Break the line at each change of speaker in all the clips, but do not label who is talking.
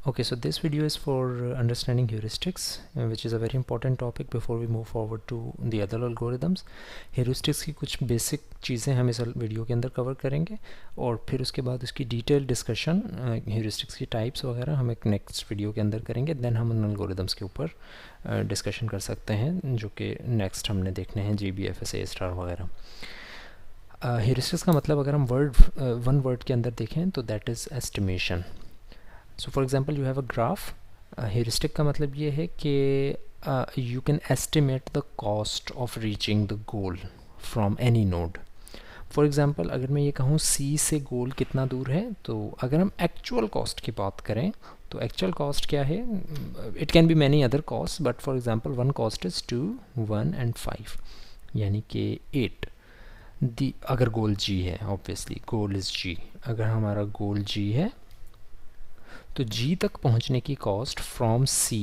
Okay, so this video is for understanding heuristics, which is a very important topic before we move forward to the other algorithms. Heuristics की कुछ basic चीज़ें हम इस video के अंदर cover करेंगे और फिर उसके बाद उसकी डिटेल डिस्कशन heuristics की टाइप्स वगैरह हम एक नेक्स्ट वीडियो के अंदर करेंगे. देन हम उन algorithms के ऊपर डिस्कशन कर सकते हैं जो कि नेक्स्ट हमने देखने हैं GBFS A स्टार वगैरह. हेरिस्टिक्स का मतलब अगर हम वन वर्ड के अंदर देखें तो that is estimation. So for example you have a graph. Heuristic का मतलब ये है कि you can estimate the cost of reaching the goal from any node. For example अगर मैं ये कहूँ C से गोल कितना दूर है, तो अगर हम एक्चुअल कॉस्ट की बात करें तो एक्चुअल कॉस्ट क्या है? It can be many other cost, but for example one cost is 2, 1 and 5 यानी कि 8. अगर गोल G है, ऑब्वियसली गोल इज़ G. अगर हमारा गोल G है तो G तक पहुंचने की कॉस्ट फ्रॉम C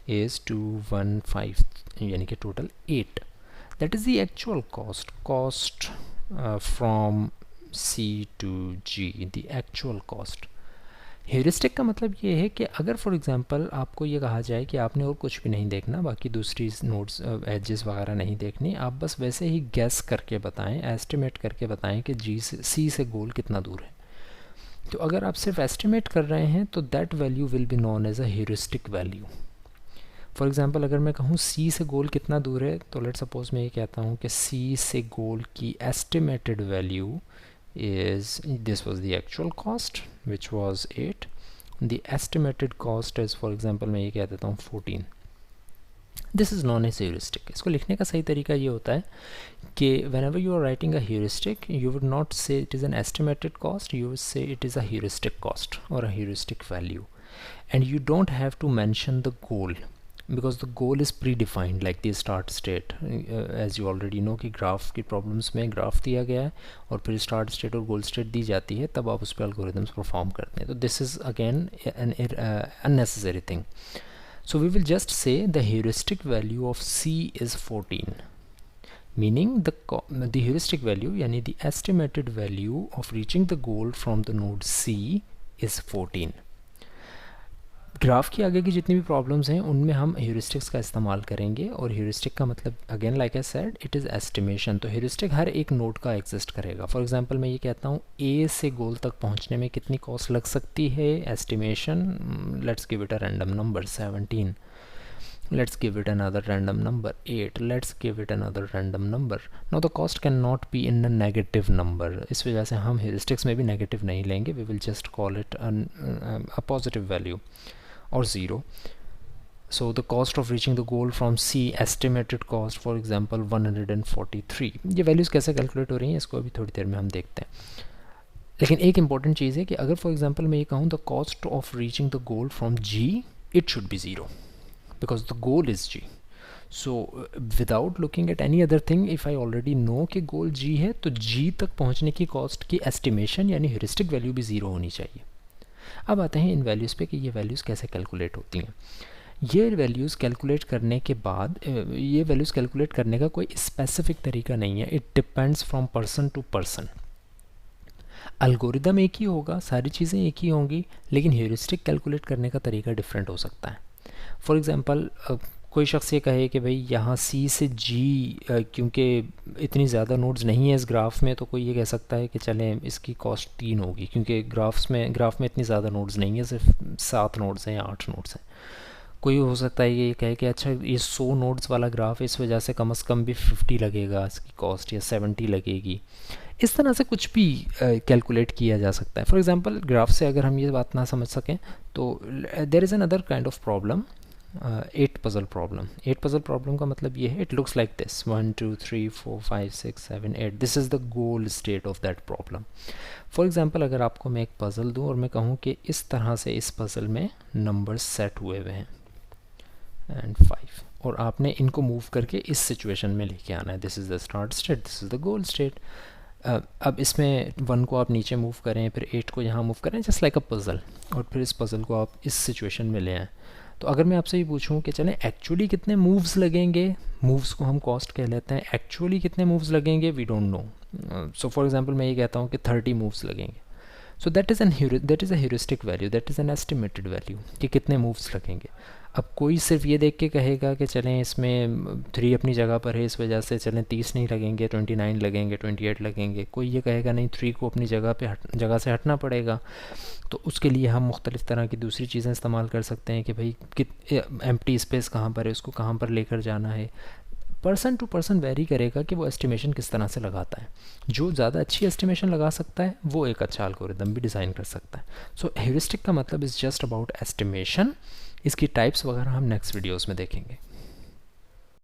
इज़ 2, 1, 5 यानी कि total 8. That is the actual cost from C to G, the actual cost. Heuristic का मतलब ये है कि अगर फॉर एग्जांपल आपको ये कहा जाए कि आपने और कुछ भी नहीं देखना, बाकी दूसरी नोड्स एजेस वगैरह नहीं देखनी, आप बस वैसे ही गैस करके बताएं, एस्टिमेट करके बताएं कि C से गोल कितना दूर है. तो अगर आप सिर्फ एस्टिमेट कर रहे हैं तो that value will be known as a heuristic value. For example अगर मैं कहूँ C से गोल कितना दूर है, तो लेट सपोज मैं ये कहता हूँ कि C से गोल की estimated value is this was the actual cost which was 8. The estimated cost is for example मैं ये कह देता हूँ 14. This is known as heuristic. इसको लिखने का सही तरीका ये होता है कि whenever you are writing a heuristic, you would not say it is an estimated cost, you would say it is a heuristic cost or a heuristic value. And you don't have to mention the goal because the goal is predefined like the start state. As you already know कि graph की problems में graph दिया गया है और फिर start state और गोल state दी जाती है, तब आप उस पर algorithms परफॉर्म करते हैं. तो this is again an unnecessary thing. So we will just say the heuristic value of C is 14, meaning the heuristic value यानी the estimated value of reaching the goal from the node C is 14. Graph की आगे की जितनी भी problems हैं उनमें हम heuristics का इस्तेमाल करेंगे. और ह्यूरिस्टिक का मतलब again like I said it is estimation. तो ह्यूरिस्टिक हर एक नोड का एग्जिस्ट करेगा. फॉर एग्जांपल मैं ये कहता हूँ A से गोल तक पहुँचने में कितनी कॉस्ट लग सकती है, estimation. Let's give it a random number 17. Let's give it another random number 8. Let's give it another random number. Now the cost cannot be in a negative number. इस वजह से हम heuristics में भी negative नहीं लेंगे. We will just call it a positive value or 0. So the cost of reaching the goal from C, estimated cost for example 143. ये values कैसे calculate हो रही हैं इसको अभी थोड़ी देर में हम देखते हैं. लेकिन एक important चीज़ है कि अगर for example मैं ये कहूँ the cost of reaching the goal from G, it should be 0. because the goal is G. So without looking at any other thing, if I already know कि goal G है तो G तक पहुंचने की cost की estimation यानी heuristic value भी 0 होनी चाहिए. अब आते हैं इन वैल्यूज़ पे कि ये वैल्यूज़ कैसे कैलकुलेट होती हैं. ये वैल्यूज़ कैलकुलेट करने के बाद ये वैल्यूज़ कैलकुलेट करने का कोई स्पेसिफिक तरीका नहीं है. It depends from person to person. Algorithm एक ही होगा, सारी चीज़ें एक ही होंगी, लेकिन ह्यूरिस्टिक कैलकुलेट करने का तरीका डिफरेंट हो सकता है. फॉर एग्ज़ाम्पल कोई शख्स ये कहे कि भाई यहाँ C से G क्योंकि इतनी ज़्यादा नोड्स नहीं है इस ग्राफ में, तो कोई ये कह सकता है कि चलें इसकी कॉस्ट 3 होगी क्योंकि ग्राफ में इतनी ज़्यादा नोड्स नहीं है, सिर्फ 7 नोड्स हैं या 8 नोड्स हैं. कोई हो सकता है ये कहे कि अच्छा ये 100 नोड्स वाला ग्राफ है, इस वजह से कम भी 50 लगेगा इसकी कॉस्ट या 70 लगेगी. इस तरह से कुछ भी कैलकुलेट किया जा सकता है. फॉर एग्ज़ाम्पल ग्राफ से अगर हम ये बात ना समझ सकें तो there is another kind of problem, 8 puzzle problem. 8 puzzle problem का मतलब ये है, it looks like this 1 2 3 4 5 6 7 8. This is the goal state of that problem. For example अगर आपको मैं एक पज़ल दूँ और मैं कहूँ कि इस तरह से इस पज़ल में नंबर्स सेट हुए हुए हैं एंड 5, और आपने इनको मूव करके इस सिचुएशन में लेके आना है. This is the start state, this is the goal state. अब इसमें 1 को आप नीचे मूव करें, फिर 8 को यहाँ मूव करें, जस्ट लाइक अ पज़ल, और फिर इस पज़ल को आप इस सिचुएशन में ले आएँ. तो अगर मैं आपसे ये पूछूं कि चलें एक्चुअली कितने मूव्स लगेंगे, मूव्स को हम कॉस्ट कह लेते हैं, एक्चुअली कितने मूव्स लगेंगे we don't know. So for example मैं ये कहता हूँ कि 30 मूव्स लगेंगे. So that is a heuristic value, that is an estimated value कि कितने मूव्स लगेंगे। अब कोई सिर्फ ये देख के कहेगा कि चलें इसमें 3 अपनी जगह पर है इस वजह से चलें 30 नहीं लगेंगे, 29 लगेंगे, 28 लगेंगे। कोई ये कहेगा नहीं 3 को अपनी जगह से हटना पड़ेगा। तो उसके लिए हम मुख्तलिफ़ तरह की दूसरी चीज़ें इस्तेमाल कर सकते हैं कि भाई एम्प्टी स्पेस कहाँ पर है, उसको कहाँ पर लेकर जाना है। पर्सन टू पर्सन वेरी करेगा कि वो एस्टिमेशन किस तरह से लगाता है। जो ज़्यादा अच्छी एस्टिमेशन लगा सकता है वो एक अच्छा एल्गोरिदम भी डिज़ाइन कर सकता है। सो ह्यूरिस्टिक का मतलब इज़ जस्ट अबाउट एस्टिमेशन। इसकी टाइप्स वगैरह हम नेक्स्ट वीडियोस में देखेंगे।